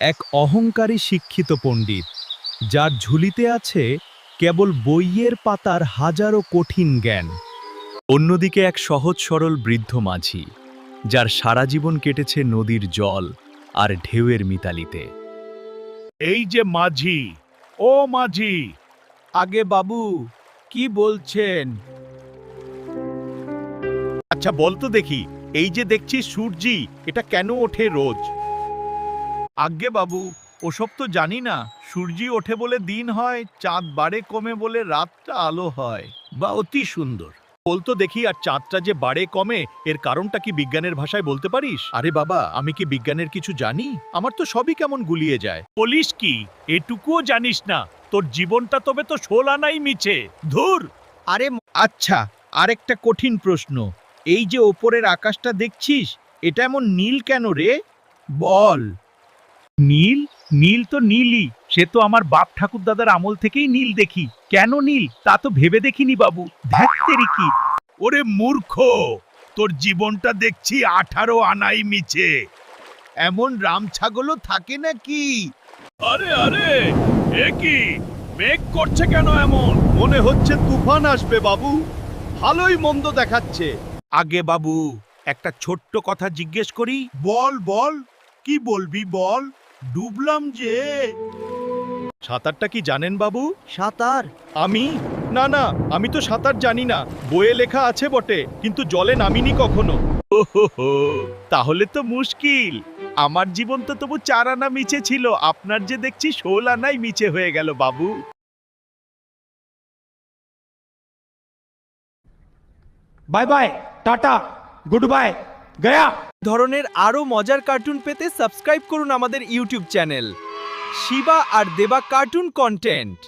এক অহংকারী শিক্ষিত পণ্ডিত, যার ঝুলিতে আছে কেবল বইয়ের পাতার হাজারো কঠিন জ্ঞান। অন্যদিকে এক সহজ সরল বৃদ্ধ মাঝি, যার সারা জীবন কেটেছে নদীর জল আর ঢেউয়ের মিতালিতে। এই যে মাঝি, ও মাঝি। আগে বাবু, কি বলছেন? আচ্ছা বলতো দেখি, এই যে দেখছি সূর্যি, এটা কেন ওঠে রোজ? আজ্ঞে বাবু, ওসব তো জানি না। সূর্যি ওঠে বলে দিন হয়, চাঁদ বাড়ে কমে বলে রাতটা আলো হয়। বা অতি সুন্দর। বলতো দেখি, আর চাঁদটা যে বাড়ে কমে, এর কারণটা কি বিজ্ঞানের ভাষায় বলতে পারিস? আরে বাবা, আমি কি বিজ্ঞানের কিছু জানি? আমার তো সবই কেমন গুলিয়ে যায়। বলিস কি, এটুকুও জানিস না? তোর জীবনটা তবে তো শোলানাই মিছে। ধুর। আরে আচ্ছা, আরেকটা কঠিন প্রশ্ন। এই যে ওপরের আকাশটা দেখছিস, এটা এমন নীল কেন রে? বল। নীল? নীল তো নীলই, সে তো আমার বাপ ঠাকুর দাদার আমল থেকেই নীল দেখি। কেন নীল তা তো ভেবে দেখিনি বাবু। ধ্যাত্তেরি কি! ওরে মূর্খ, তোর জীবনটা দেখছি 18 আনাই মিছে। এমন রাম ছাগলও থাকে নাকি? আরে আরে, এ কি মেঘ করছে কেন এমন? মনে হচ্ছে তুফান আসবে বাবু। ভালোই মন্দ দেখাচ্ছে। আগে বাবু, একটা ছোট্ট কথা জিজ্ঞেস করি? বল বল, কি বলবি বল। ডুবলাম যে। সাঁতারটা কি জানেন বাবু? সাঁতার? আমি? না না, আমি তো সাঁতার জানি না। বইয়ে লেখা আছে বটে, কিন্তু জলে নামিনি কখনো। ওহো, তাহলে তো মুশকিল। আমার জীবন তো তবু 4 আনা মিছে ছিল, আপনার যে দেখছি 16 আনাই মিছে হয়ে গেল বাবু। Bye bye, tata, good bye, Gaya. ধরনের আরও মজার কার্টুন পেতে সাবস্ক্রাইব করুন আমাদের ইউটিউব চ্যানেল শিবা আর দেবা কার্টুন কন্টেন্ট।